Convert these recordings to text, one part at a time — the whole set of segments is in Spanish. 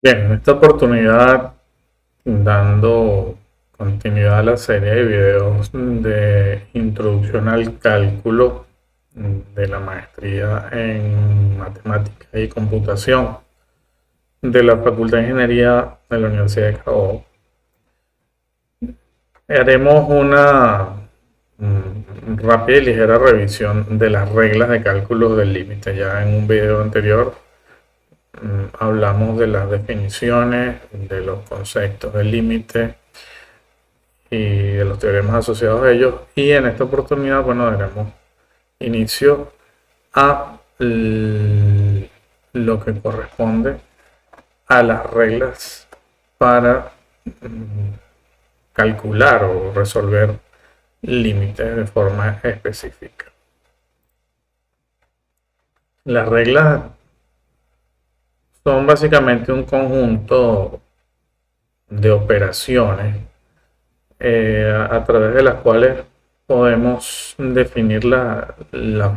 Bien, en esta oportunidad, dando continuidad a la serie de videos de introducción al cálculo de la maestría en matemática y computación de la Facultad de Ingeniería de la Universidad de Cabo, haremos una rápida y ligera revisión de las reglas de cálculo del límite. Ya en un video anterior hablamos de las definiciones, de los conceptos del límite y de los teoremas asociados a ellos. Y en esta oportunidad, bueno, daremos inicio a lo que corresponde a las reglas para calcular o resolver límites de forma específica. Las reglas son básicamente un conjunto de operaciones a través de las cuales podemos definir la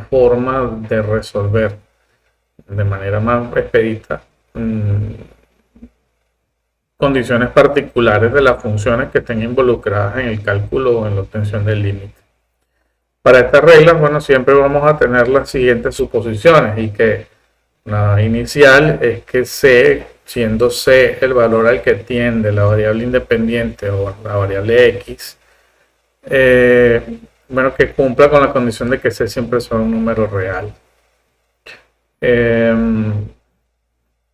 forma de resolver de manera más expedita condiciones particulares de las funciones que estén involucradas en el cálculo o en la obtención del límite. Para estas reglas, bueno, siempre vamos a tener las siguientes suposiciones y que la inicial es que C, siendo C el valor al que tiende la variable independiente o la variable X, bueno, que cumpla con la condición de que C siempre sea un número real.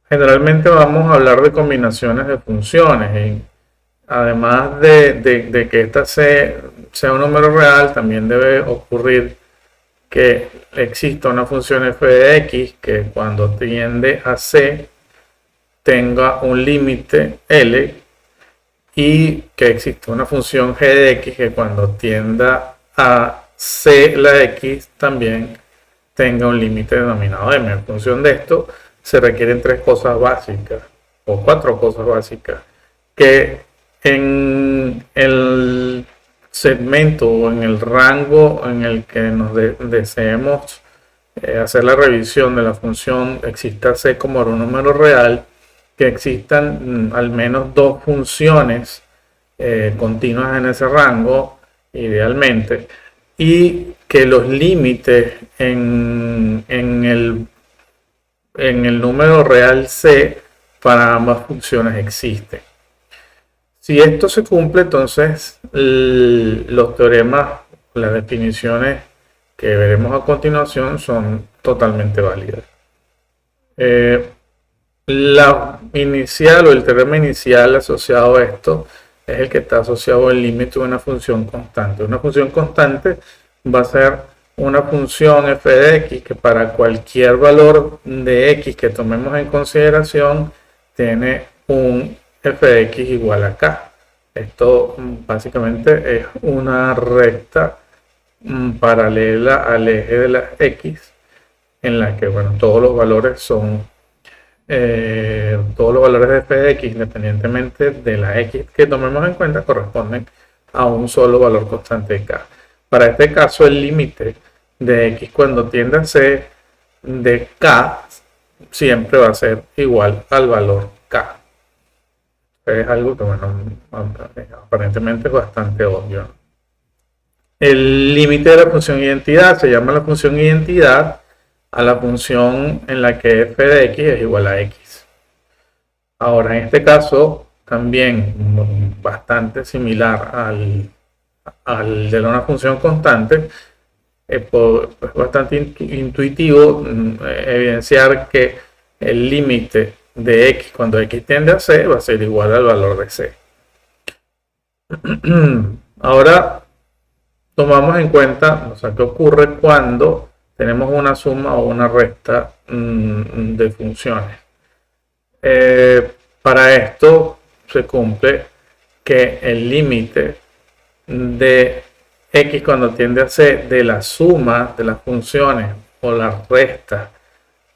Generalmente vamos a hablar de combinaciones de funciones y además de que esta sea un número real, también debe ocurrir que exista una función f de x que cuando tiende a c tenga un límite L y que exista una función g de x que cuando tienda a c la x también tenga un límite denominado m. En función de esto se requieren tres cosas básicas o cuatro cosas básicas que en el segmento o en el rango en el que nos deseemos hacer la revisión de la función exista c como un número real, que existan al menos dos funciones continuas en ese rango, idealmente, y que los límites en el número real c para ambas funciones existen. Si esto se cumple, entonces los teoremas, las definiciones que veremos a continuación son totalmente válidas. La inicial o el teorema inicial asociado a esto es el que está asociado al límite de una función constante. Una función constante va a ser una función f de x que para cualquier valor de x que tomemos en consideración tiene un f de x igual a k. Esto básicamente es una recta paralela al eje de la x en la que, bueno, todos los valores de f de x, independientemente de la x que tomemos en cuenta, corresponden a un solo valor constante de k. Para este caso, el límite de x cuando tiende a c de k siempre va a ser igual al valor k. Es algo que, bueno, aparentemente es bastante obvio. El límite de la función identidad se llama la función identidad a la función en la que f de x es igual a x. Ahora, en este caso, también bastante similar al de una función constante, es bastante intuitivo evidenciar que el límite de x cuando x tiende a c va a ser igual al valor de c. Ahora tomamos en cuenta, o sea, qué ocurre cuando tenemos una suma o una resta de funciones. Para esto se cumple que el límite de x cuando tiende a c de la suma de las funciones o la resta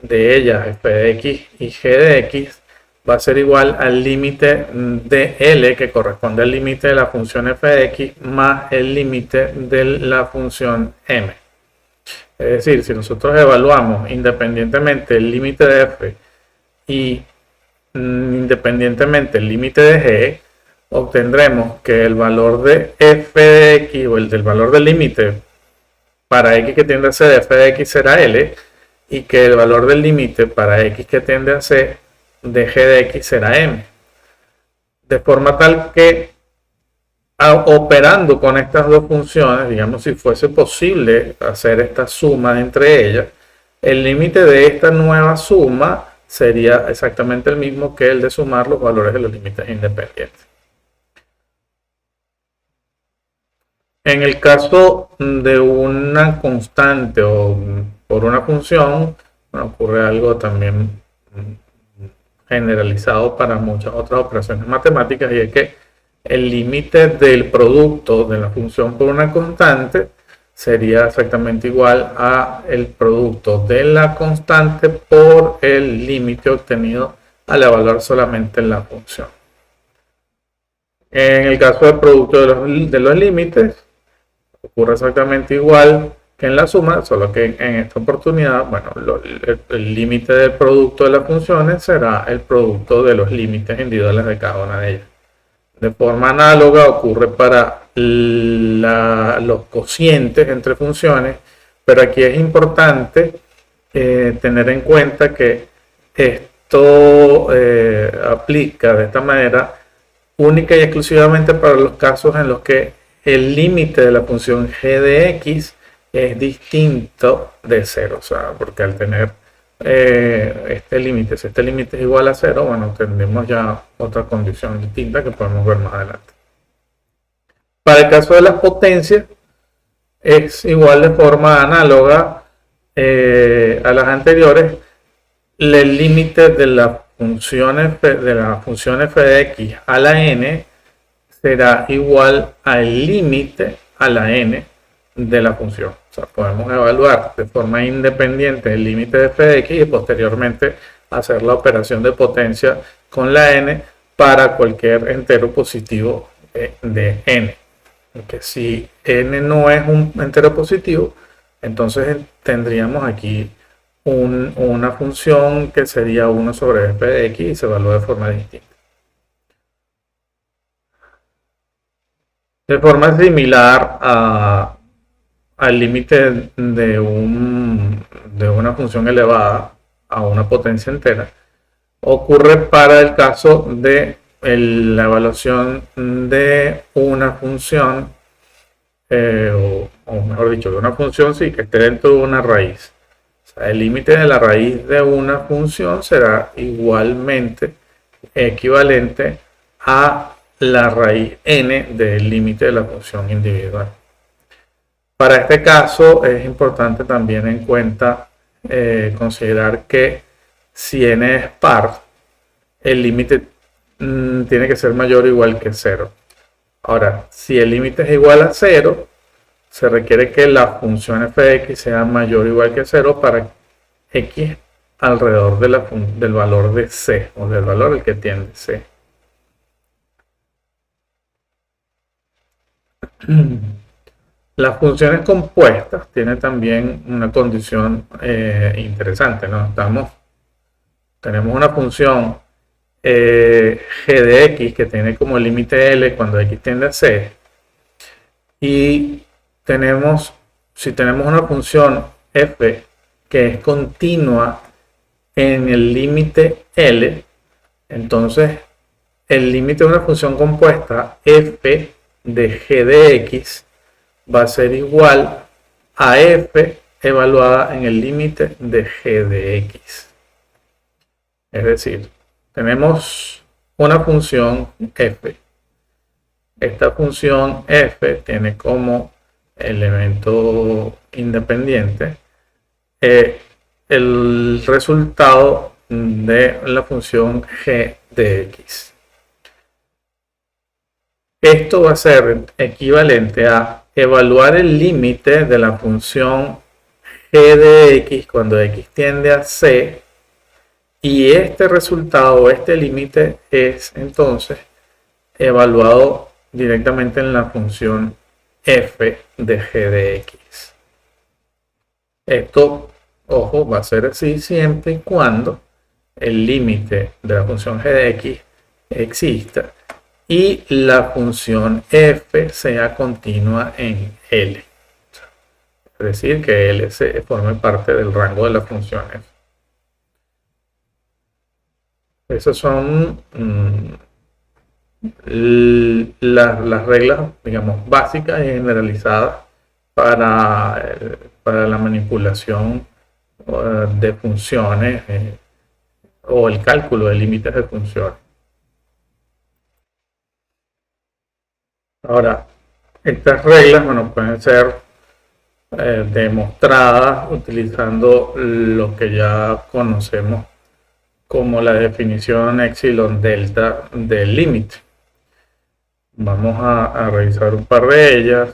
de ellas, f de x y g de x, va a ser igual al límite de L, que corresponde al límite de la función f de x, más el límite de la función m. Es decir, si nosotros evaluamos independientemente el límite de f y independientemente del límite de g, obtendremos que el valor de f de x o el del valor del límite para x que tiende a c de f de x será L, y que el valor del límite para x que tiende a c de g de x será M. De forma tal que operando con estas dos funciones, digamos, si fuese posible hacer esta suma entre ellas, el límite de esta nueva suma sería exactamente el mismo que el de sumar los valores de los límites independientes. En el caso de una constante o por una función, bueno, ocurre algo también generalizado para muchas otras operaciones matemáticas, y es que el límite del producto de la función por una constante sería exactamente igual a el producto de la constante por el límite obtenido al evaluar solamente la función. En el caso del producto de los límites, ocurre exactamente igual que en la suma, solo que en esta oportunidad, bueno, el límite del producto de las funciones será el producto de los límites individuales de cada una de ellas. De forma análoga ocurre para los cocientes entre funciones, pero aquí es importante tener en cuenta que esto aplica de esta manera única y exclusivamente para los casos en los que el límite de la función g de x es distinto de 0, o sea, porque al tener este límite, si este límite es igual a 0, bueno, tendremos ya otra condición distinta que podemos ver más adelante. Para el caso de las potencias, es igual de forma análoga a las anteriores. El límite de la función f de x a la n será igual al límite a la n de la función. O sea, podemos evaluar de forma independiente el límite de f de x y posteriormente hacer la operación de potencia con la n para cualquier entero positivo de n. Porque si n no es un entero positivo, entonces tendríamos aquí una función que sería 1 sobre f de x y se evalúa de forma distinta. De forma similar al límite de una función elevada a una potencia entera, ocurre para el caso de la evaluación de una función, o mejor dicho, de una función sí, que esté dentro de una raíz. O sea, el límite de la raíz de una función será igualmente equivalente a la raíz n del límite de la función individual. Para este caso es importante también en cuenta considerar que si n es par, el límite tiene que ser mayor o igual que 0. Ahora, si el límite es igual a 0, se requiere que la función f de x sea mayor o igual que 0 para x alrededor del valor de c, o del valor al que tiende c. Las funciones compuestas tienen también una condición interesante, ¿no? Tenemos una función g de x que tiene como límite L cuando x tiende a c, y si tenemos una función f que es continua en el límite L, entonces el límite de una función compuesta f de g de x va a ser igual a f evaluada en el límite de g de x. Es decir, tenemos una función f. Esta función f tiene como elemento independiente el resultado de la función g de x. Esto va a ser equivalente a evaluar el límite de la función g de x cuando x tiende a c, y este resultado, este límite, es entonces evaluado directamente en la función f de g de x. Esto, ojo, va a ser así siempre y cuando el límite de la función g de x exista y la función f sea continua en L. Es decir, que L forme parte del rango de la función f. Esas son las reglas, digamos, básicas y generalizadas para la manipulación de funciones o el cálculo de límites de funciones. Ahora, estas reglas, bueno, pueden ser demostradas utilizando lo que ya conocemos como la definición epsilon delta del límite. Vamos a revisar un par de ellas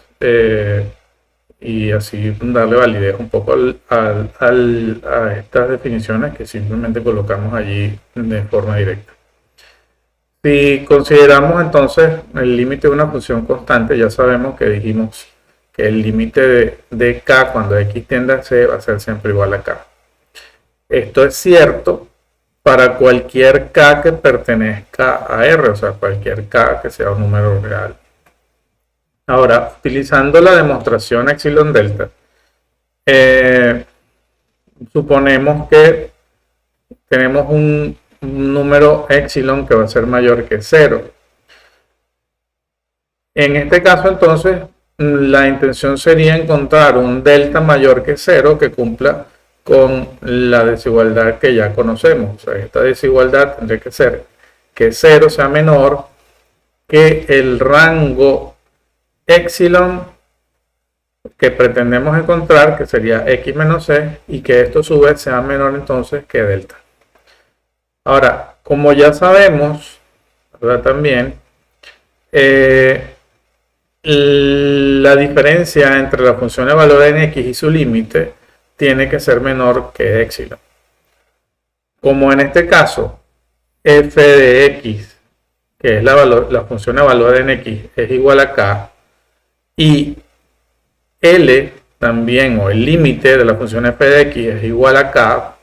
y así darle validez un poco a estas definiciones que simplemente colocamos allí de forma directa. Si consideramos entonces el límite de una función constante, ya sabemos que dijimos que el límite de k cuando x tiende a c va a ser siempre igual a k. Esto es cierto para cualquier k que pertenezca a R, o sea, cualquier k que sea un número real. Ahora, utilizando la demostración epsilon delta, suponemos que tenemos un número epsilon que va a ser mayor que 0. En este caso, entonces, la intención sería encontrar un delta mayor que 0 que cumpla con la desigualdad que ya conocemos. O sea, esta desigualdad tendría que ser que 0 sea menor que el rango epsilon que pretendemos encontrar, que sería x menos c, y que esto a su vez sea menor entonces que delta. Ahora, como ya sabemos, ¿verdad? También la diferencia entre la función de valor en x y su límite tiene que ser menor que epsilon. Como en este caso f de x, que es la función de valor en x, es igual a k, y L también, o el límite de la función f de x es igual a k,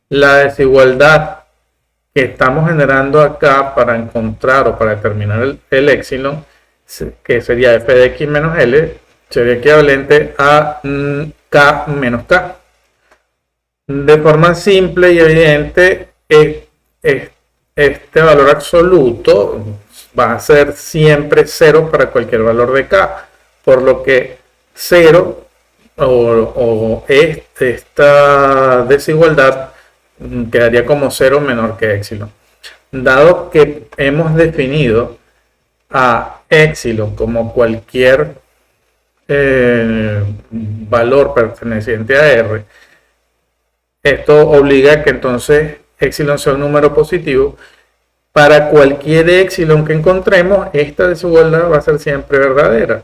la desigualdad que estamos generando acá para encontrar o para determinar el epsilon, que sería f de x menos L, sería equivalente a k menos k. De forma simple y evidente, este valor absoluto va a ser siempre 0 para cualquier valor de k, por lo que 0 o esta desigualdad quedaría como 0 menor que epsilon. Dado que hemos definido a epsilon como cualquier valor perteneciente a R, esto obliga a que entonces epsilon sea un número positivo. Para cualquier epsilon que encontremos, esta desigualdad va a ser siempre verdadera,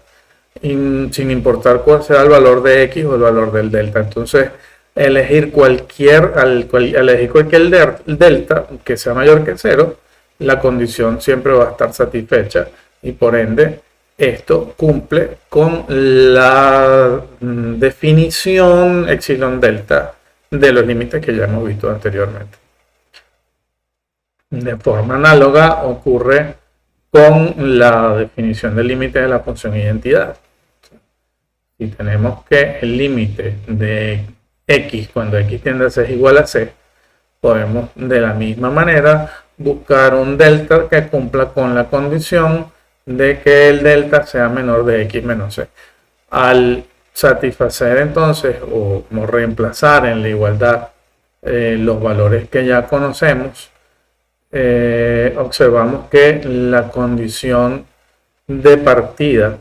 sin importar cuál sea el valor de x o el valor del delta. Entonces, elegir cualquier delta que sea mayor que 0, la condición siempre va a estar satisfecha y por ende esto cumple con la definición epsilon delta de los límites que ya hemos visto anteriormente. De forma análoga ocurre con la definición del límite de la función identidad. Si tenemos que el límite de x cuando x tiende a c es igual a c, podemos de la misma manera buscar un delta que cumpla con la condición de que el delta sea menor de x menos c. Al satisfacer entonces o reemplazar en la igualdad los valores que ya conocemos, observamos que la condición de partida,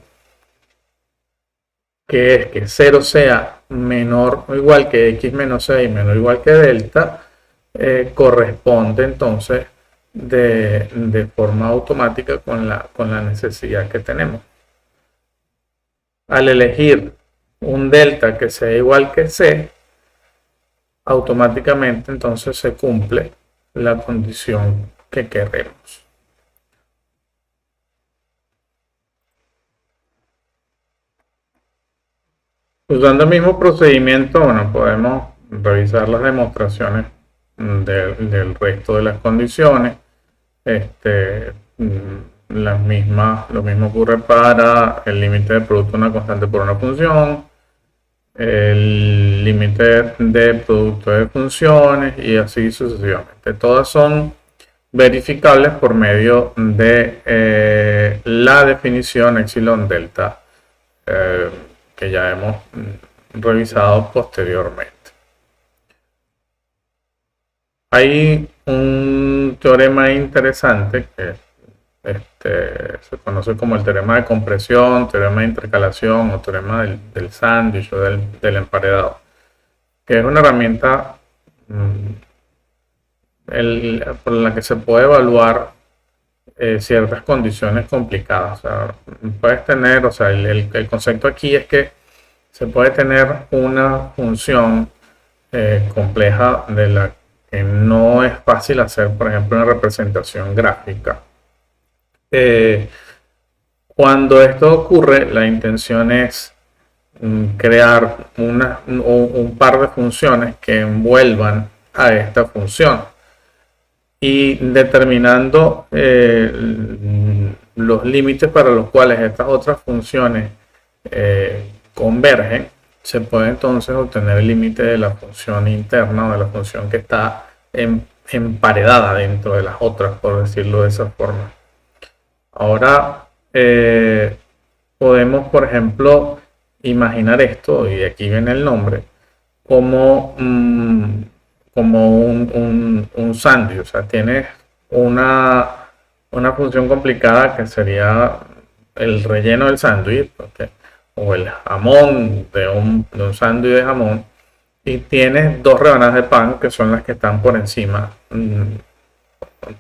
que es que 0 sea menor o igual que x menos c y menor o igual que delta, corresponde entonces de forma automática con la necesidad que tenemos. Al elegir un delta que sea igual que c, automáticamente entonces se cumple la condición que queremos. Usando el mismo procedimiento, bueno, podemos revisar las demostraciones del resto de las condiciones. Lo mismo ocurre para el límite de producto de una constante por una función, el límite de producto de funciones y así sucesivamente. Todas son verificables por medio de la definición epsilon delta que ya hemos revisado posteriormente. Hay un teorema interesante que se conoce como el teorema de compresión, teorema de intercalación o teorema del sándwich o del emparedado, que es una herramienta por la que se puede evaluar ciertas condiciones complicadas. O sea, puedes tener, o sea, el concepto aquí es que se puede tener una función compleja de la que no es fácil hacer, por ejemplo, una representación gráfica. Cuando esto ocurre, la intención es crear un par de funciones que envuelvan a esta función y determinando los límites para los cuales estas otras funciones convergen, se puede entonces obtener el límite de la función interna o de la función que está emparedada dentro de las otras, por decirlo de esa forma. Ahora podemos, por ejemplo, imaginar esto, y aquí viene el nombre, como un sándwich. O sea, tienes una función complicada que sería el relleno del sándwich, o el jamón de un sándwich de jamón, y tienes dos rebanadas de pan que son las que están por encima y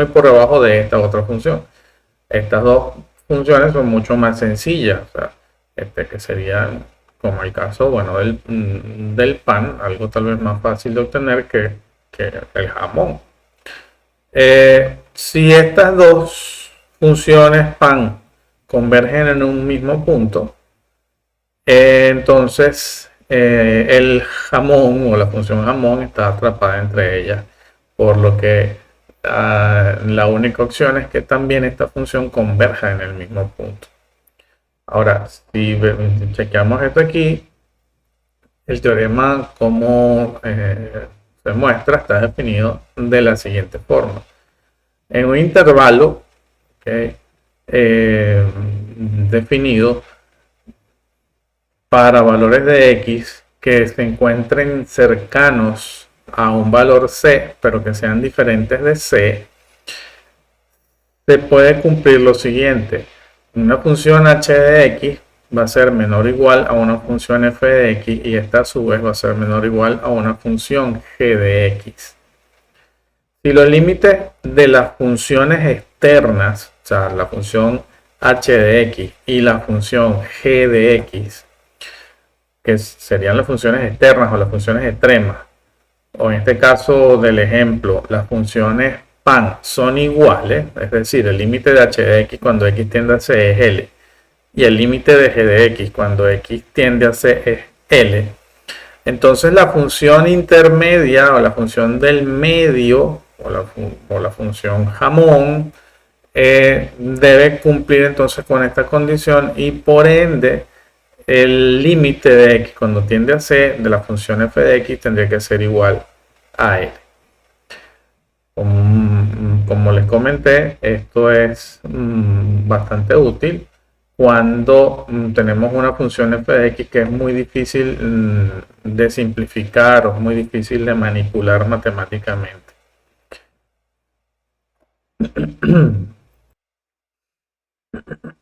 por debajo de esta otra función. Estas dos funciones son mucho más sencillas, o sea, que serían, como el caso, bueno, del pan, algo tal vez más fácil de obtener que el jamón. Si estas dos funciones pan convergen en un mismo punto, entonces el jamón o la función jamón está atrapada entre ellas, por lo que la única opción es que también esta función converja en el mismo punto. Ahora, si chequeamos esto aquí, el teorema como se muestra está definido de la siguiente forma. En un intervalo definido para valores de x que se encuentren cercanos a un valor c, pero que sean diferentes de c, se puede cumplir lo siguiente. Una función h de x va a ser menor o igual a una función f de x, y esta a su vez va a ser menor o igual a una función g de x. Si los límites de las funciones externas, o sea, la función h de x y la función g de x, que serían las funciones externas o las funciones extremas, o en este caso del ejemplo, las funciones pan son iguales, es decir, el límite de h de x cuando x tiende a c es L, y el límite de g de x cuando x tiende a c es L, entonces la función intermedia o la función del medio o la función jamón debe cumplir entonces con esta condición, y por ende el límite de x cuando tiende a c de la función f de x tendría que ser igual a L. Como les comenté, esto es bastante útil cuando tenemos una función f de x que es muy difícil de simplificar o es muy difícil de manipular matemáticamente.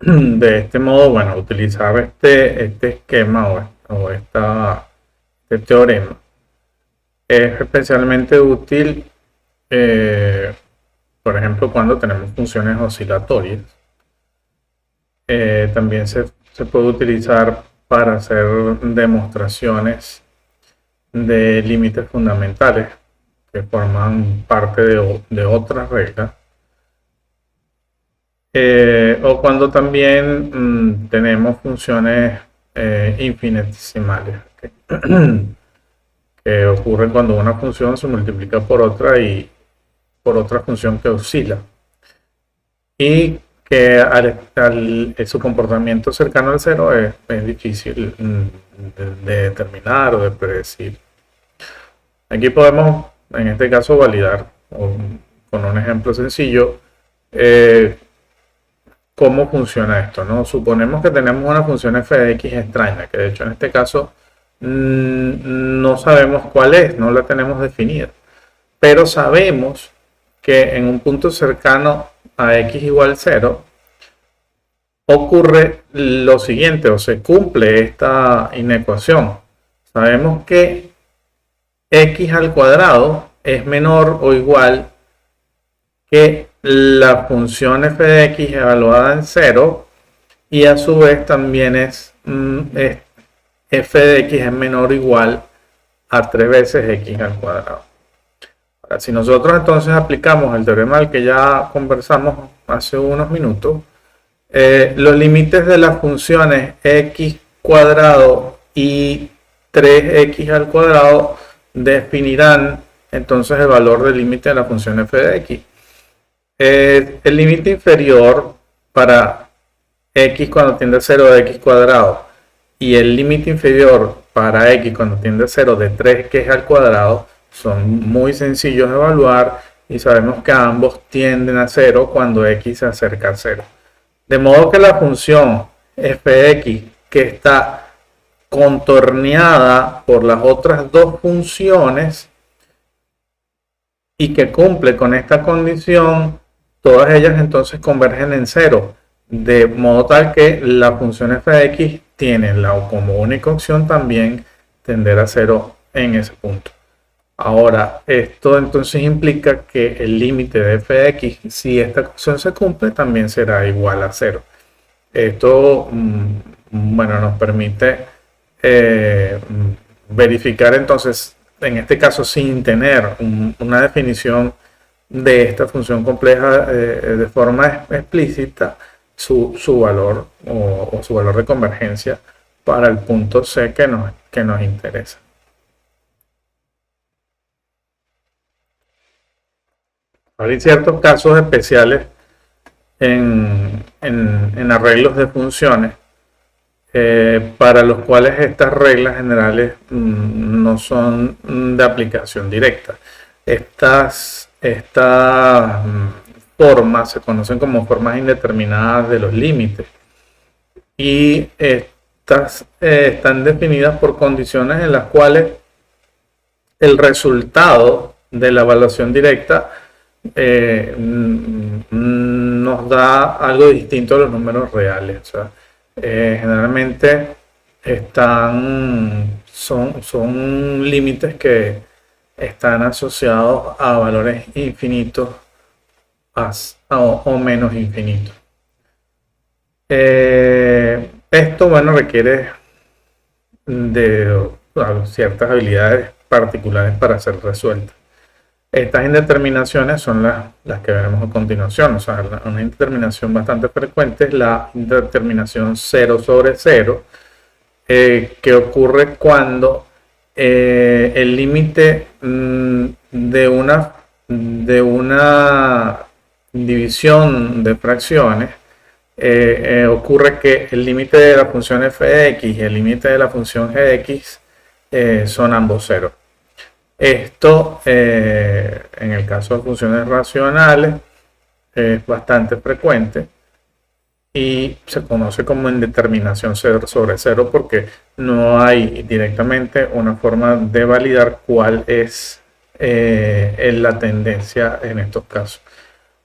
De este modo, bueno, utilizar este esquema o este teorema es especialmente útil, por ejemplo, cuando tenemos funciones oscilatorias. También se puede utilizar para hacer demostraciones de límites fundamentales que forman parte de otras reglas. O cuando también tenemos funciones infinitesimales que ocurre cuando una función se multiplica por otra y por otra función que oscila. Y que su comportamiento cercano al cero es difícil de determinar o de predecir. Aquí podemos, en este caso, validar con un ejemplo sencillo cómo funciona esto, ¿no? Suponemos que tenemos una función f de x extraña, que de hecho en este caso no sabemos cuál es, no la tenemos definida, pero sabemos que en un punto cercano a x igual 0 ocurre lo siguiente, o se cumple esta inecuación. Sabemos que x al cuadrado es menor o igual que la función f de x evaluada en 0 y a su vez también f de x es menor o igual a 3 veces x al cuadrado. Ahora, si nosotros entonces aplicamos el teorema del que ya conversamos hace unos minutos, los límites de las funciones x cuadrado y 3x al cuadrado definirán entonces el valor del límite de la función f de x. El límite inferior para x cuando tiende a 0 de x cuadrado y el límite inferior para x cuando tiende a 0 de 3x al cuadrado son muy sencillos de evaluar y sabemos que ambos tienden a 0 cuando x se acerca a 0. De modo que la función f de x que está contorneada por las otras dos funciones y que cumple con esta condición, todas ellas entonces convergen en 0, de modo tal que la función f de x tiene como única opción también tender a 0 en ese punto. Ahora, esto entonces implica que el límite de f de x, si esta ecuación se cumple, también será igual a 0. Esto, bueno, nos permite verificar entonces, en este caso sin tener una definición de esta función compleja de forma explícita, su valor o su valor de convergencia para el punto C que nos interesa. Ahora hay ciertos casos especiales en arreglos de funciones para los cuales estas reglas generales no son de aplicación directa. Estas formas se conocen como formas indeterminadas de los límites y estas están definidas por condiciones en las cuales el resultado de la evaluación directa nos da algo distinto a los números reales. O sea, generalmente son límites que están asociados a valores infinitos o menos infinitos. Esto, bueno, requiere de ciertas habilidades particulares para ser resueltas. Estas indeterminaciones son las que veremos a continuación. O sea, una indeterminación bastante frecuente es la indeterminación 0 sobre 0, que ocurre cuando el límite de una división de fracciones ocurre que el límite de la función f de x y el límite de la función g de x son ambos 0. Esto, en el caso de funciones racionales, es bastante frecuente y se conoce como indeterminación 0 sobre 0 porque no hay directamente una forma de validar cuál es la tendencia en estos casos.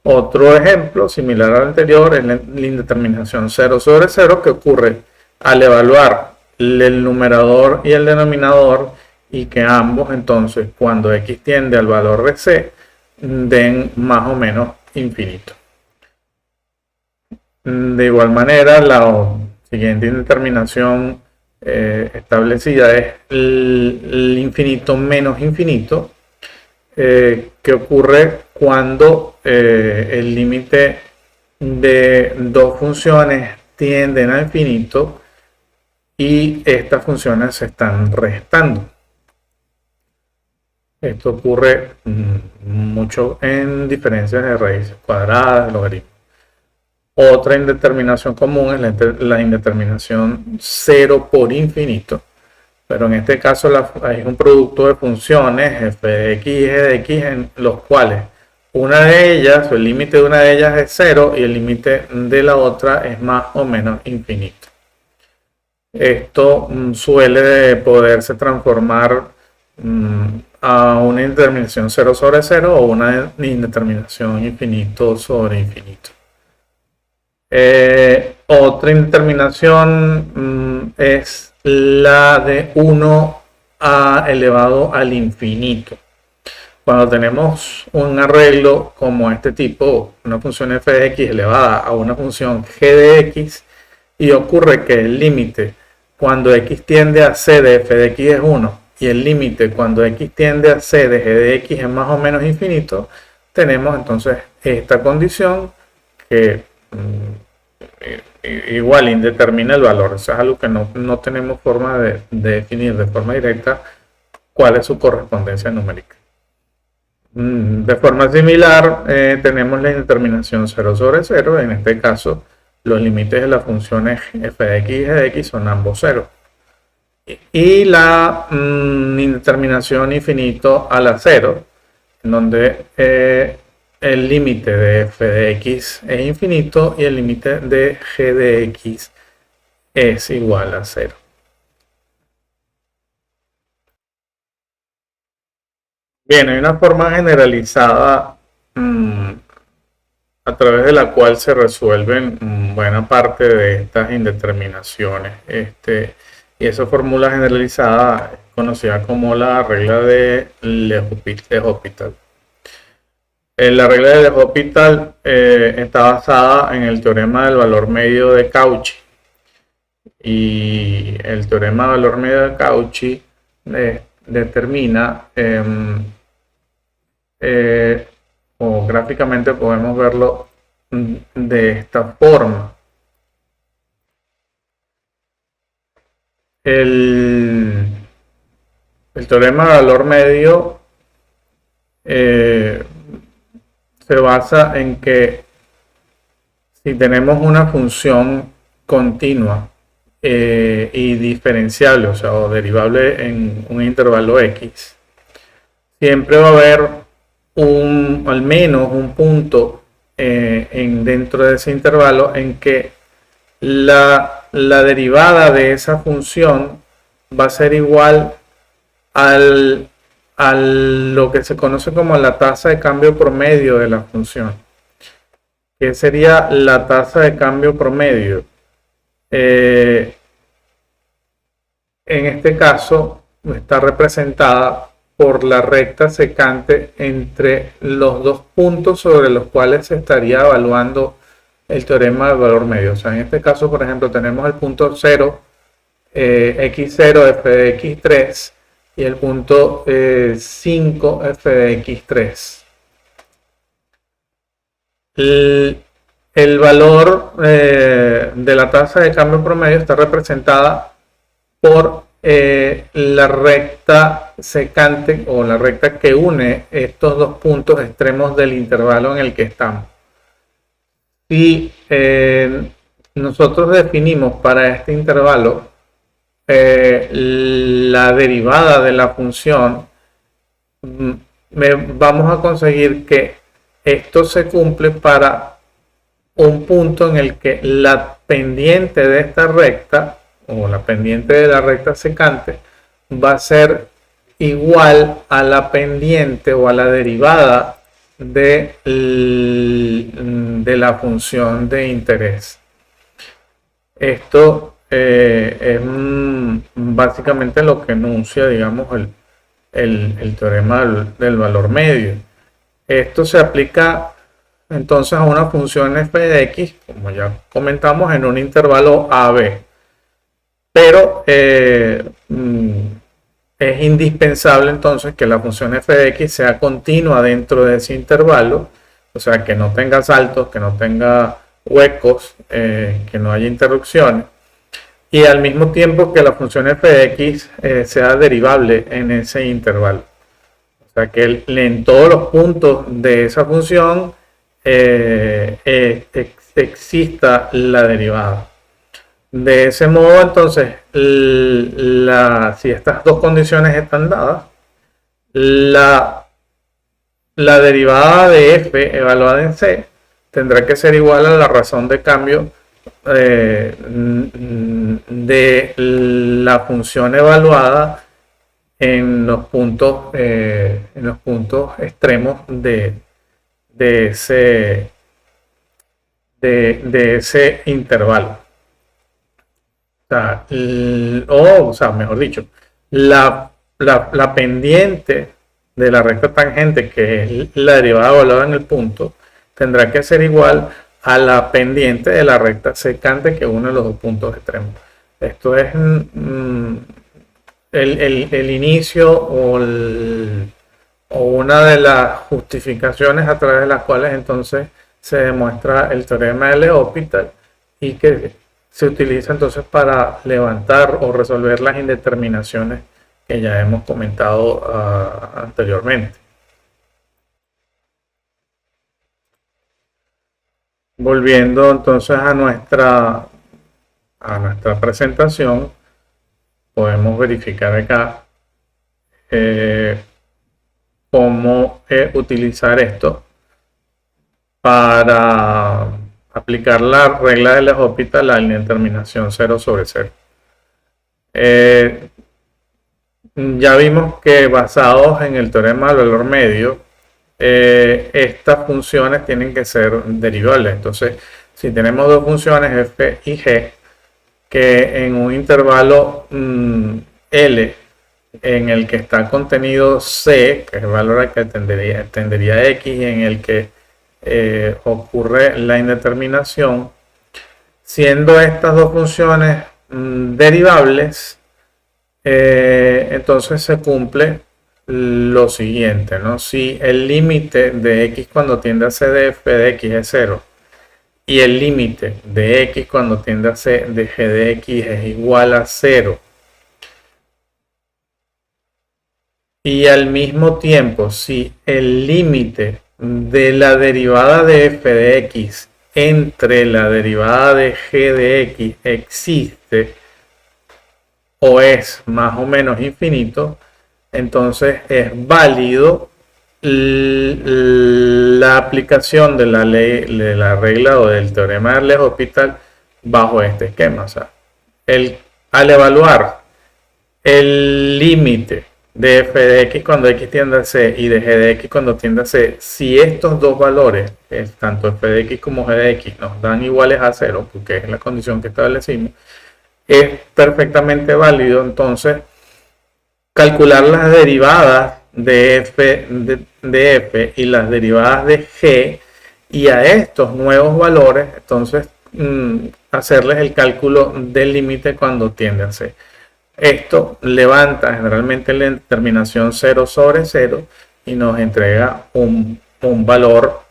Otro ejemplo similar al anterior es la indeterminación 0 sobre 0, que ocurre al evaluar el numerador y el denominador y que ambos entonces cuando x tiende al valor de c den más o menos infinito. De igual manera, la siguiente indeterminación establecida es el infinito menos infinito, que ocurre cuando el límite de dos funciones tienden a infinito y estas funciones se están restando. Esto ocurre mucho en diferencias de raíces cuadradas, logaritmos. Otra indeterminación común es la indeterminación cero por infinito, pero en este caso hay un producto de funciones f de x y g de x en los cuales una de ellas, o el límite de una de ellas es cero y el límite de la otra es más o menos infinito. Esto suele poderse transformar a una indeterminación 0 sobre 0 o una indeterminación infinito sobre infinito. Otra indeterminación es la de 1 elevado al infinito. Cuando tenemos un arreglo como este tipo, una función f de x elevada a una función g de x, y ocurre que el límite cuando x tiende a c de f de x es 1 y el límite cuando x tiende a c de g de x es más o menos infinito, tenemos entonces esta condición que igual indetermina el valor. Eso es algo que no tenemos forma de definir de forma directa cuál es su correspondencia numérica. De forma similar, tenemos la indeterminación 0 sobre 0. En este caso, los límites de las funciones f de x y g de x son ambos 0. Y la indeterminación infinito a la 0, en donde el límite de f de x es infinito y el límite de g de x es igual a 0. Bien, hay una forma generalizada a través de la cual se resuelven buena parte de estas indeterminaciones. Y esa fórmula generalizada es conocida como la regla de L'Hopital. La regla de L'Hopital está basada en el teorema del valor medio de Cauchy. Y el teorema del valor medio de Cauchy determina, o gráficamente podemos verlo de esta forma. El teorema de valor medio se basa en que si tenemos una función continua y diferenciable, o sea, o derivable en un intervalo x, siempre va a haber al menos un punto dentro de ese intervalo en que la derivada de esa función va a ser igual a lo que se conoce como la tasa de cambio promedio de la función. ¿Qué sería la tasa de cambio promedio? En este caso está representada por la recta secante entre los dos puntos sobre los cuales se estaría evaluando el teorema del valor medio. O sea, en este caso, por ejemplo, tenemos el punto 0, x0 f de x3 y el punto 5 f de x3. El valor de la tasa de cambio promedio está representada por la recta secante o la recta que une estos dos puntos extremos del intervalo en el que estamos. Si nosotros definimos para este intervalo la derivada de la función, vamos a conseguir que esto se cumple para un punto en el que la pendiente de esta recta o la pendiente de la recta secante va a ser igual a la pendiente o a la derivada de la función de interés. Esto es básicamente lo que enuncia, digamos, el teorema del valor medio. Esto se aplica entonces a una función f de x, como ya comentamos, en un intervalo AB. Pero es indispensable entonces que la función f de x sea continua dentro de ese intervalo, o sea, que no tenga saltos, que no tenga huecos, que no haya interrupciones, y al mismo tiempo que la función f de x sea derivable en ese intervalo. O sea que en todos los puntos de esa función exista la derivada. De ese modo, entonces, si estas dos condiciones están dadas, la derivada de f evaluada en c tendrá que ser igual a la razón de cambio de la función evaluada en los puntos extremos de ese intervalo. O sea, mejor dicho, la pendiente de la recta tangente, que es la derivada evaluada en el punto, tendrá que ser igual a la pendiente de la recta secante que une los dos puntos extremos. Esto es el inicio o una de las justificaciones a través de las cuales entonces se demuestra el teorema de L'Hopital y que se utiliza entonces para levantar o resolver las indeterminaciones que ya hemos comentado anteriormente. Volviendo entonces a nuestra presentación, podemos verificar acá cómo utilizar esto para aplicar la regla de L'Hopital a la indeterminación 0 sobre 0. Ya vimos que basados en el teorema del valor medio, estas funciones tienen que ser derivables. Entonces, si tenemos dos funciones f y g, que en un intervalo L en el que está contenido C, que es el valor al que tendería X, y en el que ocurre la indeterminación, siendo estas dos funciones derivables, entonces se cumple lo siguiente, ¿no? Si el límite de X cuando tiende a C de f de X es 0 y el límite de X cuando tiende a C de g de X es igual a 0, y al mismo tiempo si el límite de la derivada de f de X entre la derivada de g de X existe o es más o menos infinito, entonces es válido la aplicación de la ley, de la regla o del teorema de L'Hopital bajo este esquema. O sea, al evaluar el límite de f de X cuando X tiende a C y de g de X cuando tiende a C, si estos dos valores, tanto f de X como g de X, nos dan iguales a 0, porque es la condición que establecimos, es perfectamente válido entonces calcular las derivadas de f y las derivadas de g, y a estos nuevos valores entonces hacerles el cálculo del límite cuando tiende a C. Esto levanta generalmente la determinación 0 sobre 0 y nos entrega un valor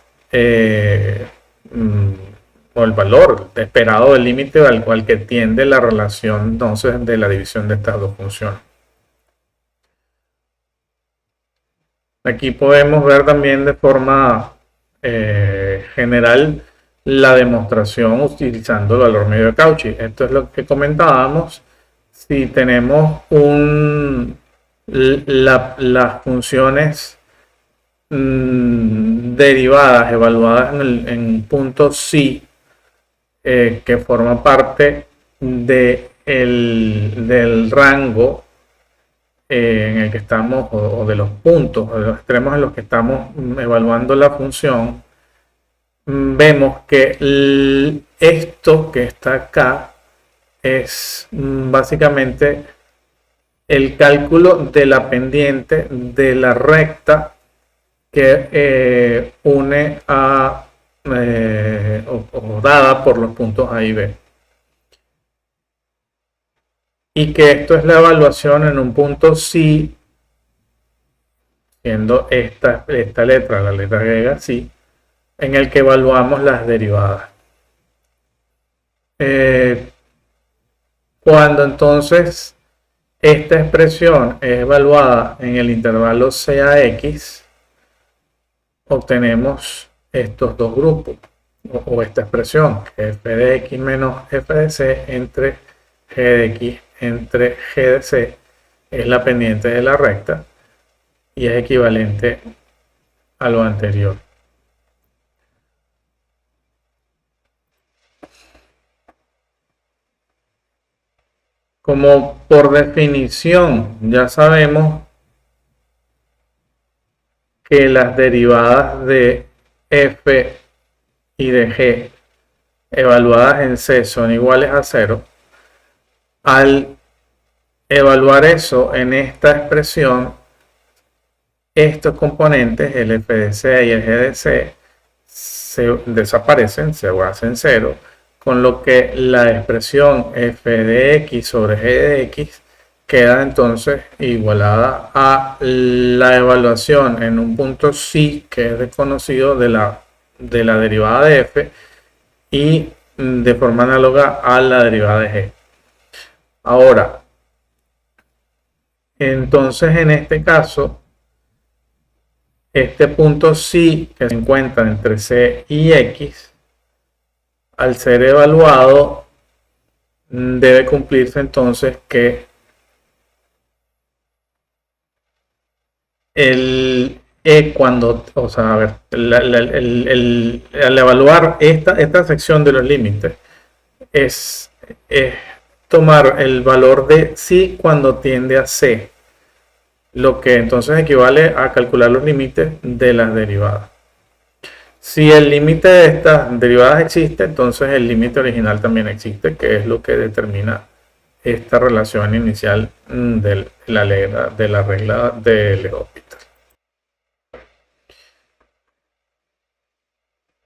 o el valor esperado del límite al cual que tiende la relación entonces de la división de estas dos funciones. Aquí podemos ver también de forma general la demostración utilizando el valor medio de Cauchy. Esto es lo que comentábamos. Si tenemos las funciones derivadas evaluadas en punto psi, que forma parte del rango en el que estamos, o de los puntos, o de los extremos en los que estamos evaluando la función, vemos que esto que está acá es básicamente el cálculo de la pendiente de la recta que une a o dada por los puntos A y B, y que esto es la evaluación en un punto psi, siendo esta letra, la letra griega psi, en el que evaluamos las derivadas. Cuando entonces esta expresión es evaluada en el intervalo CAX, obtenemos estos dos grupos, o esta expresión, que es f de x menos f de c entre g de x entre g de c, es la pendiente de la recta y es equivalente a lo anterior. Como por definición ya sabemos que las derivadas de f y de g evaluadas en c son iguales a 0, al evaluar eso en esta expresión, estos componentes, el f de c y el g de c, se desaparecen, se hacen 0, con lo que la expresión f de x sobre g de x queda entonces igualada a la evaluación en un punto psi, que es desconocido, de la derivada de f, y de forma análoga a la derivada de g. Ahora, entonces en este caso, este punto psi que se encuentra entre c y x, al ser evaluado, debe cumplirse entonces que cuando, o sea, a ver, al evaluar esta sección de los límites, es tomar el valor de psi cuando tiende a c, lo que entonces equivale a calcular los límites de las derivadas. Si el límite de estas derivadas existe, entonces el límite original también existe, que es lo que determina esta relación inicial de la regla de L'Hopital.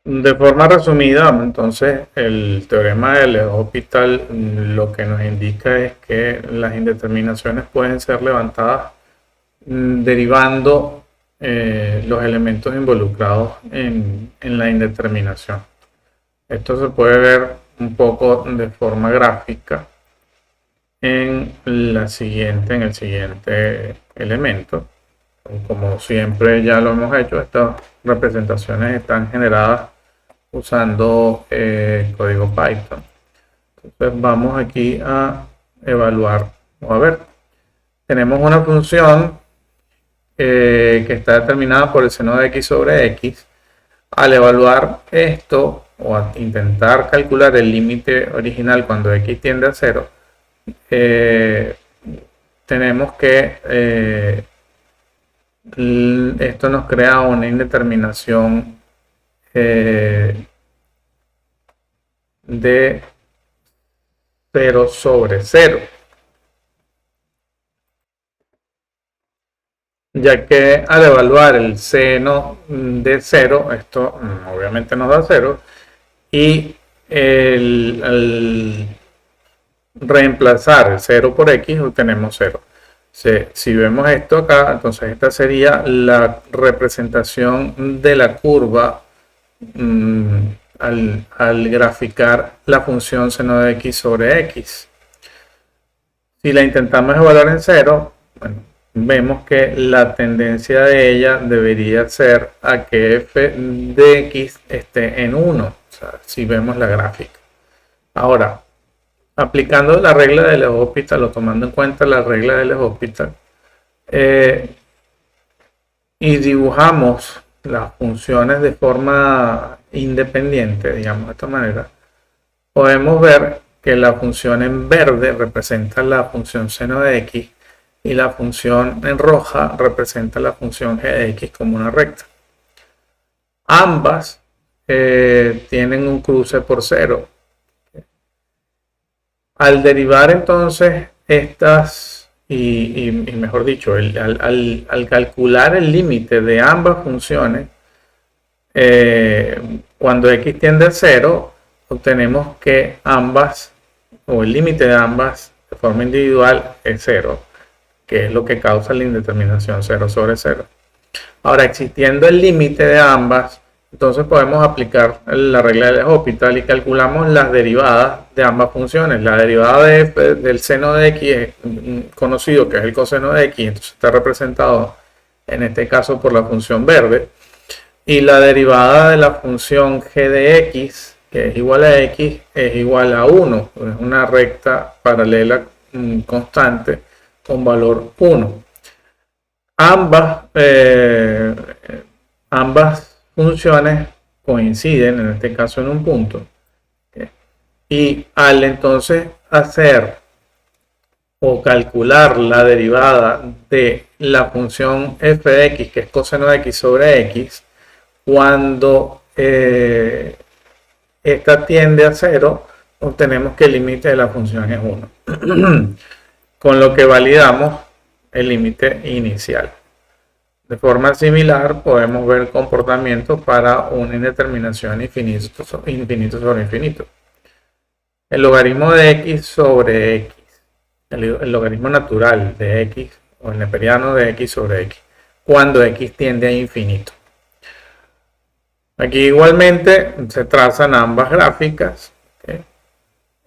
De forma resumida, entonces el teorema de L'Hopital lo que nos indica es que las indeterminaciones pueden ser levantadas derivando los elementos involucrados en la indeterminación. Esto se puede ver un poco de forma gráfica en el siguiente elemento. Como siempre ya lo hemos hecho, estas representaciones están generadas usando código Python. Entonces vamos aquí a evaluar, o a ver, tenemos una función que está determinada por el seno de x sobre x. Al evaluar esto, o a intentar calcular el límite original cuando x tiende a 0, tenemos que esto nos crea una indeterminación de 0 sobre 0, ya que al evaluar el seno de 0, esto obviamente nos da 0, y al reemplazar el 0 por x obtenemos 0. Si vemos esto acá, entonces esta sería la representación de la curva al graficar la función seno de x sobre x. Si la intentamos evaluar en 0, bueno, vemos que la tendencia de ella debería ser a que f de x esté en 1, o sea, si vemos la gráfica. Ahora, aplicando la regla de L'Hopital o tomando en cuenta la regla de L'Hopital, y dibujamos las funciones de forma independiente, digamos de esta manera, podemos ver que la función en verde representa la función seno de x y la función en roja representa la función g de x como una recta. Ambas tienen un cruce por 0. Al derivar entonces estas, y mejor dicho, al calcular el límite de ambas funciones, cuando x tiende a 0, obtenemos que ambas, o el límite de ambas de forma individual es 0, que es lo que causa la indeterminación 0 sobre 0. Ahora, existiendo el límite de ambas, entonces podemos aplicar la regla de L'Hopital y calculamos las derivadas de ambas funciones. La derivada del seno de x es conocido que es el coseno de x, entonces está representado en este caso por la función verde. Y la derivada de la función g de x, que es igual a x, es igual a 1. Es una recta paralela constante con valor 1. Ambas funciones coinciden, en este caso en un punto. Y al entonces hacer o calcular la derivada de la función f de x, que es coseno de x sobre x, cuando esta tiende a 0, obtenemos que el límite de la función es 1. Con lo que validamos el límite inicial. De forma similar, podemos ver comportamientos para una indeterminación infinito sobre infinito. El logaritmo de x sobre x, el logaritmo natural de x, o el neperiano de x sobre x, cuando x tiende a infinito. Aquí igualmente se trazan ambas gráficas.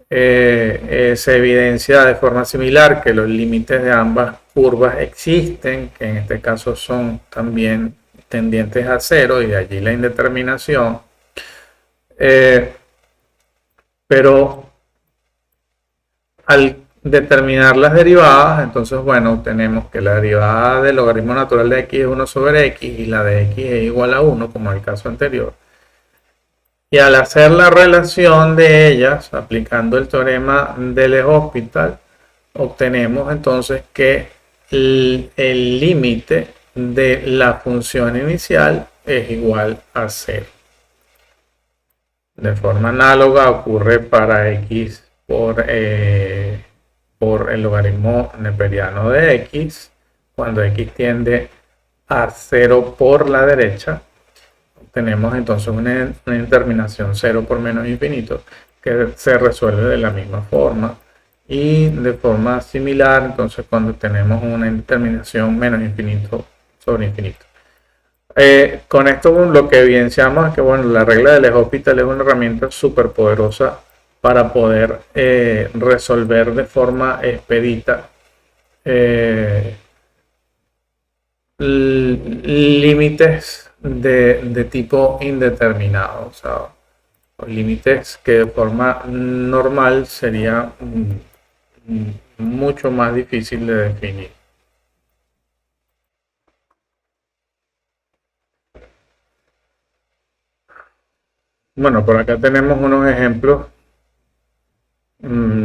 Se evidencia de forma similar que los límites de ambas curvas existen, que en este caso son también tendientes a 0 y de allí la indeterminación. Pero al determinar las derivadas, entonces bueno, tenemos que la derivada del logaritmo natural de x es 1 sobre x y la de x es igual a 1, como en el caso anterior. Y al hacer la relación de ellas, aplicando el teorema de L'Hopital, obtenemos entonces que el límite de la función inicial es igual a 0. De forma análoga ocurre para x por el logaritmo neperiano de x, cuando x tiende a 0 por la derecha. Tenemos entonces una determinación 0 por menos infinito que se resuelve de la misma forma, y de forma similar entonces cuando tenemos una determinación menos infinito sobre infinito. Con esto lo que evidenciamos es que bueno, la regla de L'Hopital es una herramienta súper poderosa para poder resolver de forma expedita límites de tipo indeterminado, o sea, límites que de forma normal sería mucho más difícil de definir. Bueno, por acá tenemos unos ejemplos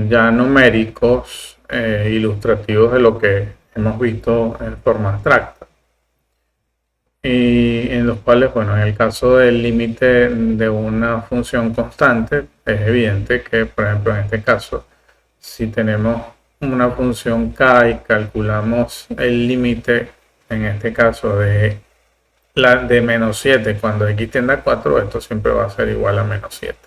ya numéricos ilustrativos de lo que hemos visto en forma abstracta, y en los cuales, bueno, en el caso del límite de una función constante, es evidente que, por ejemplo, en este caso, si tenemos una función k y calculamos el límite, en este caso de menos 7 cuando x tiende a 4, esto siempre va a ser igual a menos 7.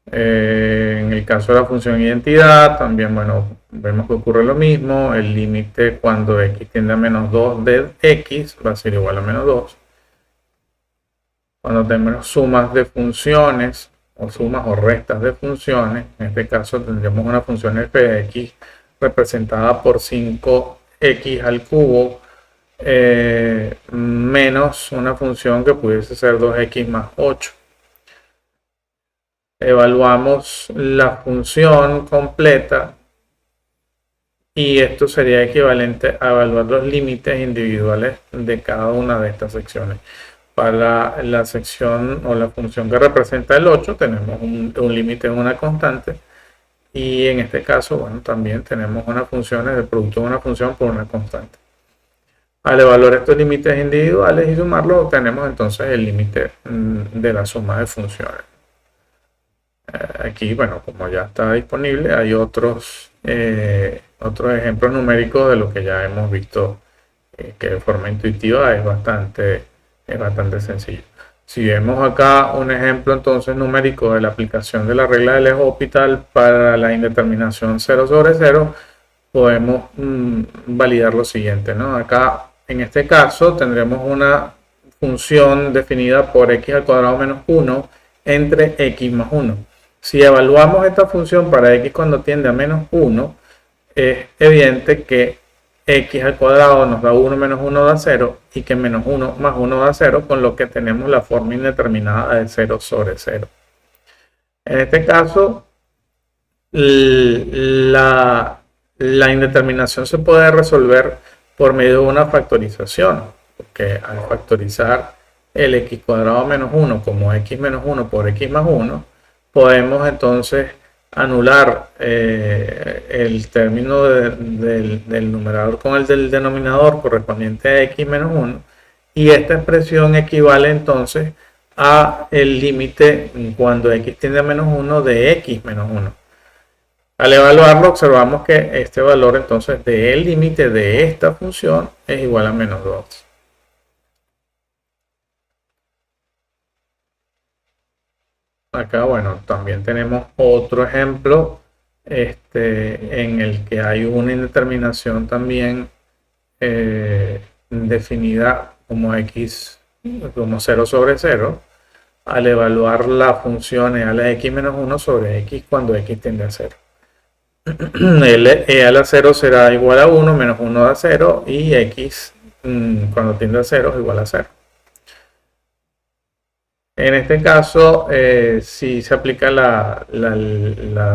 En el caso de la función identidad, también, bueno, vemos que ocurre lo mismo. El límite cuando x tiende a menos 2 de x va a ser igual a menos 2. Cuando tenemos sumas de funciones, o sumas o restas de funciones, en este caso tendríamos una función f de x representada por 5x al cubo menos una función que pudiese ser 2x más 8. Evaluamos la función completa y esto sería equivalente a evaluar los límites individuales de cada una de estas secciones. Para la sección o la función que representa el 8 tenemos un límite en una constante, y en este caso, bueno, también tenemos unas funciones de producto de una función por una constante. Al evaluar estos límites individuales y sumarlos, obtenemos entonces el límite de la suma de funciones. Aquí, bueno, como ya está disponible, hay otros ejemplos numéricos de lo que ya hemos visto, que de forma intuitiva es bastante sencillo. Si vemos acá un ejemplo entonces numérico de la aplicación de la regla de L'Hopital para la indeterminación 0 sobre 0, podemos validar lo siguiente, ¿no? Acá, en este caso, tendremos una función definida por x al cuadrado menos 1 entre x más 1. Si evaluamos esta función para x cuando tiende a menos 1, es evidente que x al cuadrado nos da 1 menos 1 da 0 y que menos 1 más 1 da 0, con lo que tenemos la forma indeterminada de 0 sobre 0. En este caso, la indeterminación se puede resolver por medio de una factorización, porque al factorizar el x cuadrado menos 1 como x menos 1 por x más 1, podemos entonces anular el término del numerador con el del denominador correspondiente a x menos 1, y esta expresión equivale entonces a el límite cuando x tiende a menos 1 de x menos 1. Al evaluarlo observamos que este valor entonces del límite de esta función es igual a menos 2. Acá, bueno, también tenemos otro ejemplo en el que hay una indeterminación también definida como x como 0 sobre 0 al evaluar la función e a la x menos 1 sobre x cuando x tiende a 0. E a la 0 será igual a 1, menos 1 da 0 y x cuando tiende a 0 es igual a 0. En este caso, sí se aplica la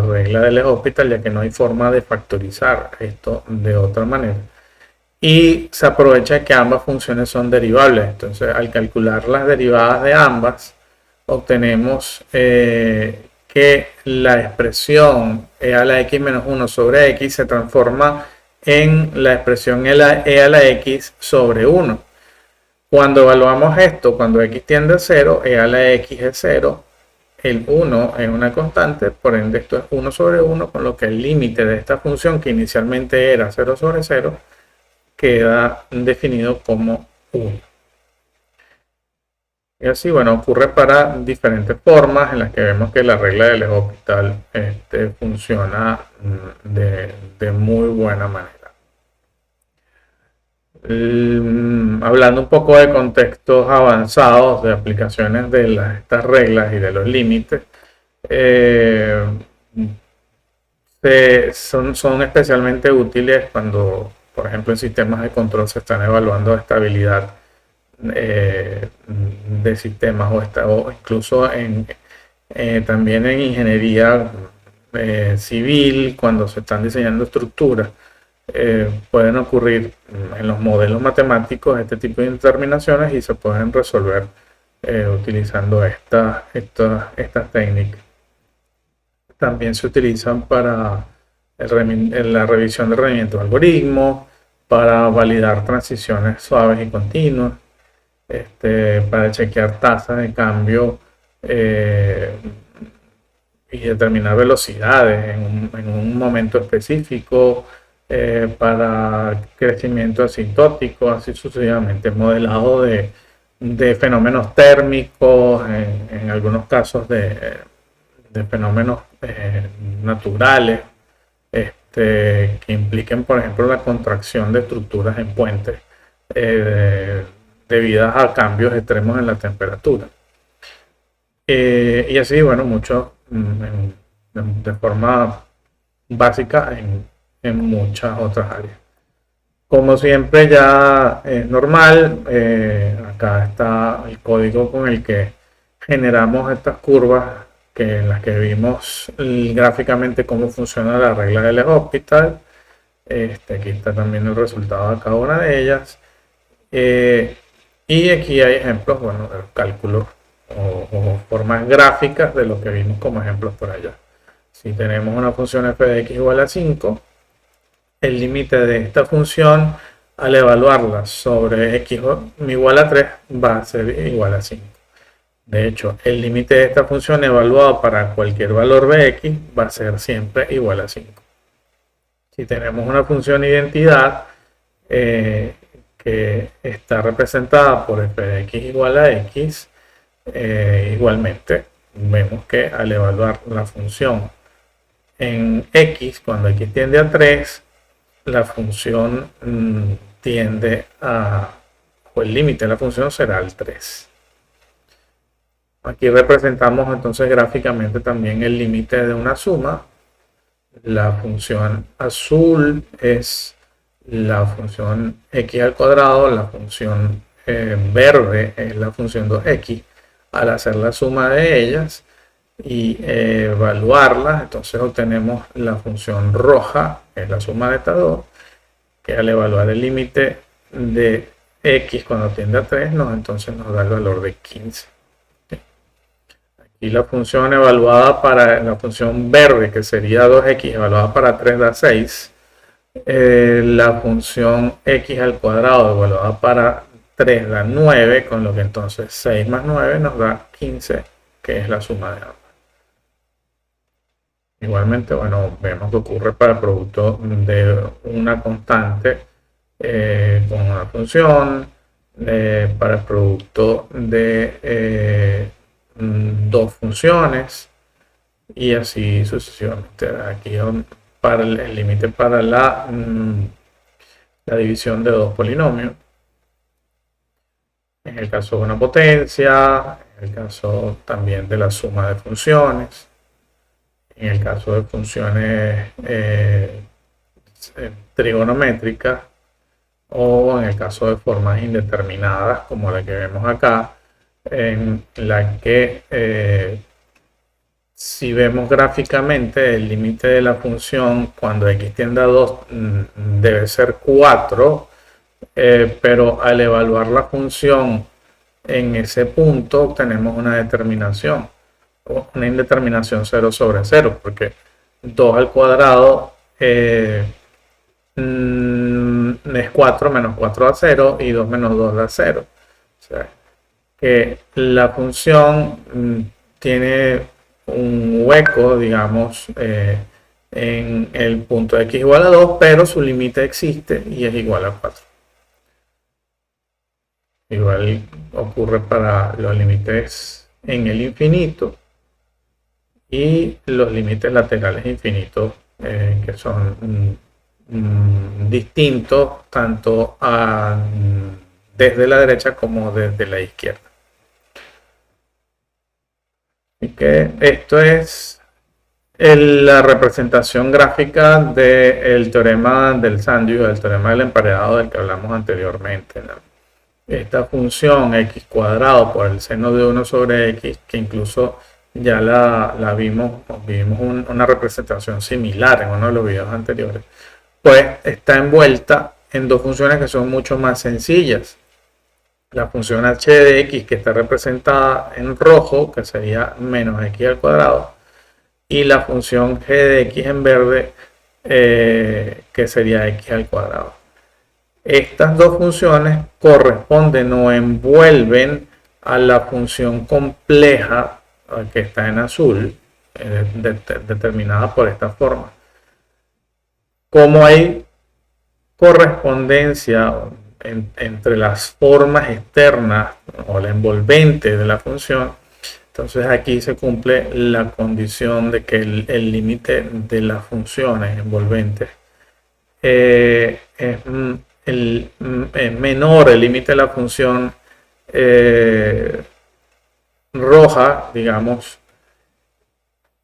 regla del L'Hospital, ya que no hay forma de factorizar esto de otra manera. Y se aprovecha que ambas funciones son derivables. Entonces, al calcular las derivadas de ambas, obtenemos que la expresión e a la x menos 1 sobre x se transforma en la expresión e a la x sobre 1. Cuando evaluamos esto, cuando x tiende a 0, e a la x es 0, el 1 es una constante, por ende esto es 1 sobre 1, con lo que el límite de esta función, que inicialmente era 0 sobre 0, queda definido como 1. Y así, bueno, ocurre para diferentes formas en las que vemos que la regla del L'Hospital funciona de muy buena manera. Hablando un poco de contextos avanzados de aplicaciones de estas reglas y de los límites, son especialmente útiles cuando, por ejemplo, en sistemas de control se están evaluando estabilidad de sistemas o incluso también en ingeniería civil, cuando se están diseñando estructuras. Pueden ocurrir en los modelos matemáticos este tipo de determinaciones y se pueden resolver utilizando estas técnicas. También se utilizan para la revisión de rendimiento de algoritmos, para validar transiciones suaves y continuas, para chequear tasas de cambio y determinar velocidades en un momento específico, para crecimiento asintótico, así sucesivamente, modelado de fenómenos térmicos, en algunos casos de fenómenos naturales, que impliquen, por ejemplo, la contracción de estructuras en puentes debidas a cambios extremos en la temperatura. Y así, bueno, mucho de forma básica en muchas otras áreas. Como siempre, ya es normal, acá está el código con el que generamos estas curvas en las que vimos gráficamente cómo funciona la regla del L'Hospital. Aquí está también el resultado de cada una de ellas. Y aquí hay ejemplos, bueno, de cálculos o formas gráficas de lo que vimos como ejemplos por allá. Si tenemos una función f de x igual a 5, el límite de esta función al evaluarla sobre x igual a 3 va a ser igual a 5. De hecho, el límite de esta función evaluado para cualquier valor de x va a ser siempre igual a 5. Si tenemos una función identidad que está representada por f de x igual a x, igualmente vemos que al evaluar la función en x, cuando x tiende a 3, la función tiende a o el límite de la función será el 3. Aquí representamos entonces gráficamente también el límite de una suma. La función azul es la función x al cuadrado, la función verde es la función 2x. Al hacer la suma de ellas y evaluarlas, entonces obtenemos la función roja, que es la suma de estas dos, que al evaluar el límite de x cuando tiende a 3, entonces nos da el valor de 15. Y la función evaluada para la función verde, que sería 2x, evaluada para 3 da 6. La función x al cuadrado evaluada para 3 da 9, con lo que entonces 6 más 9 nos da 15, que es la suma de ambas. Igualmente, bueno, vemos que ocurre para el producto de una constante con una función, para el producto de dos funciones y así sucesivamente. Aquí para el límite para la división de dos polinomios. En el caso de una potencia, en el caso también de la suma de funciones, en el caso de funciones trigonométricas, o en el caso de formas indeterminadas como la que vemos acá, en la que si vemos gráficamente el límite de la función cuando x tiende a 2 debe ser 4, pero al evaluar la función en ese punto obtenemos una determinación, una indeterminación 0 sobre 0, porque 2 al cuadrado es 4 menos 4 da 0 y 2 menos 2 da 0. O sea, que la función tiene un hueco, digamos, en el punto x igual a 2, pero su límite existe y es igual a 4. Igual ocurre para los límites en el infinito y los límites laterales infinitos, que son distintos tanto desde la derecha como desde la izquierda. Así que esto es la representación gráfica del teorema del sándwich, del teorema del emparedado del que hablamos anteriormente, ¿no? Esta función x cuadrado por el seno de 1 sobre x, que incluso ya la vimos una representación similar en uno de los videos anteriores, pues está envuelta en dos funciones que son mucho más sencillas. La función h de x, que está representada en rojo, que sería menos x al cuadrado, y la función g de x en verde, que sería x al cuadrado. Estas dos funciones corresponden o envuelven a la función compleja que está en azul, determinada por esta forma. Como hay correspondencia entre las formas externas o la envolvente de la función, entonces aquí se cumple la condición de que el límite de las funciones envolventes es menor el límite de la función roja, digamos.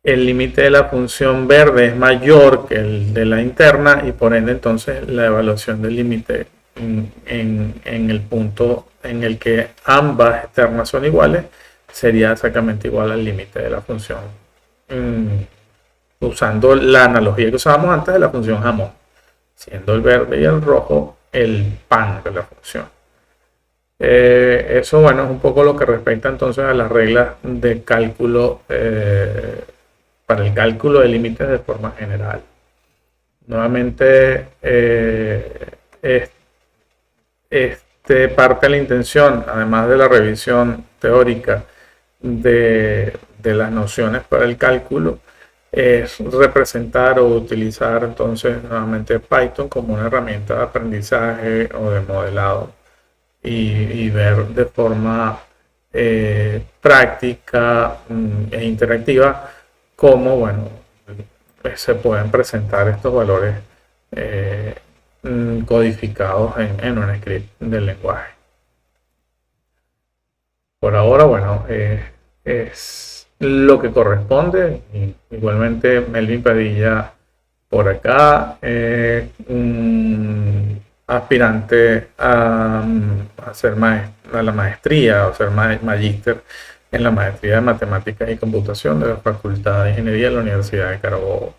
El límite de la función verde es mayor que el de la interna y por ende entonces la evaluación del límite en el punto en el que ambas externas son iguales sería exactamente igual al límite de la función, usando la analogía que usábamos antes de la función jamón, siendo el verde y el rojo el pan de la función. Eso, bueno, es un poco lo que respecta entonces a las reglas de cálculo para el cálculo de límites de forma general. Nuevamente, parte de la intención, además de la revisión teórica de las nociones para el cálculo, es representar o utilizar entonces nuevamente Python como una herramienta de aprendizaje o de modelado y ver de forma práctica e interactiva cómo, bueno, se pueden presentar estos valores codificados en un script del lenguaje. por ahora, bueno, es lo que corresponde. Igualmente, Melvin Padilla por acá, un aspirante a hacer a la maestría o ser magíster en la maestría de matemáticas y computación de la Facultad de Ingeniería de la Universidad de Carabobo.